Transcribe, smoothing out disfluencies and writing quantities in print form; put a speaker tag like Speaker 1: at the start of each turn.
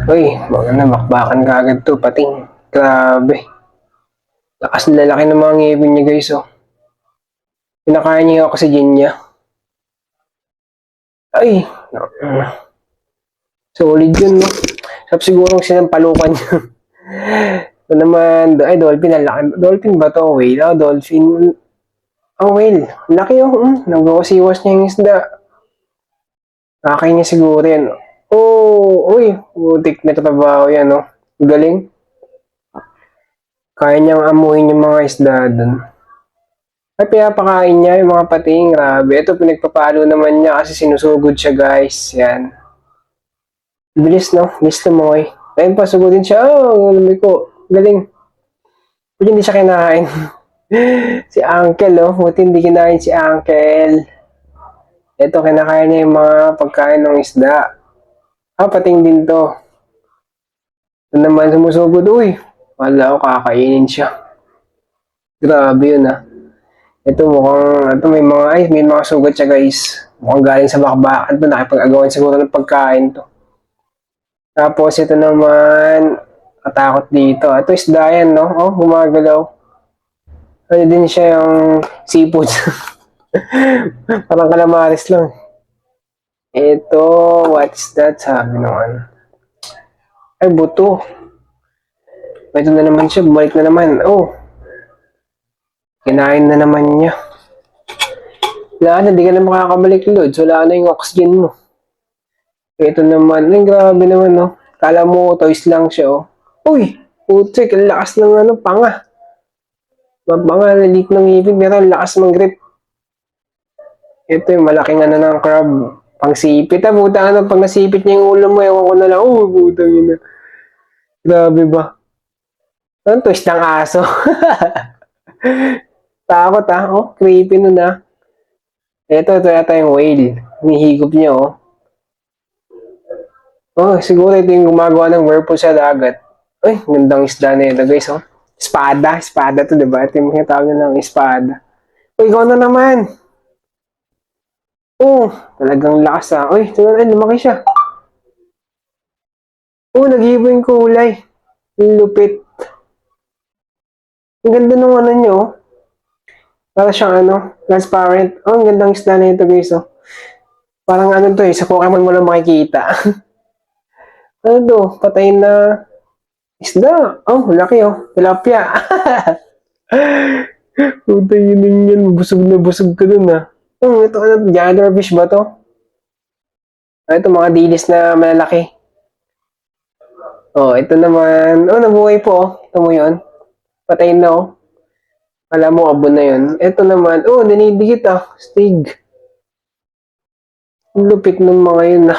Speaker 1: Uy, mga na, bakbakan ka agad to, pating. Grabe. Lakas na lalaki ng mga ngipin niya guys, oh. Pinakain niya ako sa gin niya. Ay, solid yun, no? Sabi siguro sinampalukan niya. Ito naman, ay, dolphin, ang laki. Dolphin ba to? Whale? Oh, dolphin. Oh, whale. Laki, oh. Nagkakasiwas niya yung isda. Kakain niya siguro yan. Oh, uy. Putik na trabaho yan, no? Galing. Kaya niyang amuhin yung mga isda dun. Ay, pinapakain niya yung mga pating. Grabe. Ito, pinagpapalo naman niya kasi sinusugod siya, guys. Yan. Bilis, no? Bilis tumoy. Ayun pa, sugudin siya. Oh, alam ko. Galing. Buti hindi siya kinain. Si Uncle, oh. Buti hindi kinain si Uncle. Ito, kinakain niya yung mga pagkain ng isda. Ah, pating din to. Ito naman sumusugod. Uy, wala ko kakainin siya. Grabe yun, ah. Ito mukhang, ito may mga sugat siya guys. Mukhang galing sa bakbakan to, nakipag-agawan siguro ng pagkain to. Tapos ito naman, katakot dito. Ito isda yan, no? Oh, gumagalaw. Ano din siya yung seafood. Parang calamares lang. Ito, what's that? Sabi naman. Ay, buto. Ito na naman siya, bumalik na naman. Oh, kinain na naman niya. Wala na, di ka na makakabalik, Lods. Wala na yung oxygen mo. Ito naman, ay grabe naman, no? Kala mo, toys lang siya, oh. Uy, putik, ang lakas ng panga. Mapanga, nalik ng ngipin, pero ang lakas ng grip. Ito yung malaking ng crab. Pang sipit, buta pag nasipit niya yung ulo mo, ewan ko na lang, oh, putang ina. Grabe ba? Ano, twist ng aso. Takot, oh, creepy nun, Ito yata yung whale. Hinihigop niya, oh. Oh, siguro ito yung gumagawa ng whirlpool sa dagat. Ay, gandang isda na ito, guys, oh. Espada to, diba? Ito yung tawag ng espada. Uy, ikaw na naman. Oh, talagang lakas, Uy, ay, lumaki siya. Oh, nag-iiba yung kulay. Lupit. Ang ganda nung niyo, oh. Para siyang transparent. Oh, ang gandang isda na ito, guys, oh. Parang to sa Pokemon mo lang makikita. Ano to? Patay na isda. Oh, laki, oh. Tilapia. Puta yun yan. Busog ka dun, ito, jellyfish ba to? Ito, mga dilis na malalaki. Oh, ito naman. Oh, nabuhay po, oh. Ito mo yun. Patay na, oh. Alam mo, abon na yun. Ito naman. Oh, nanidikit, Stig. Ang lupit ng mga yun,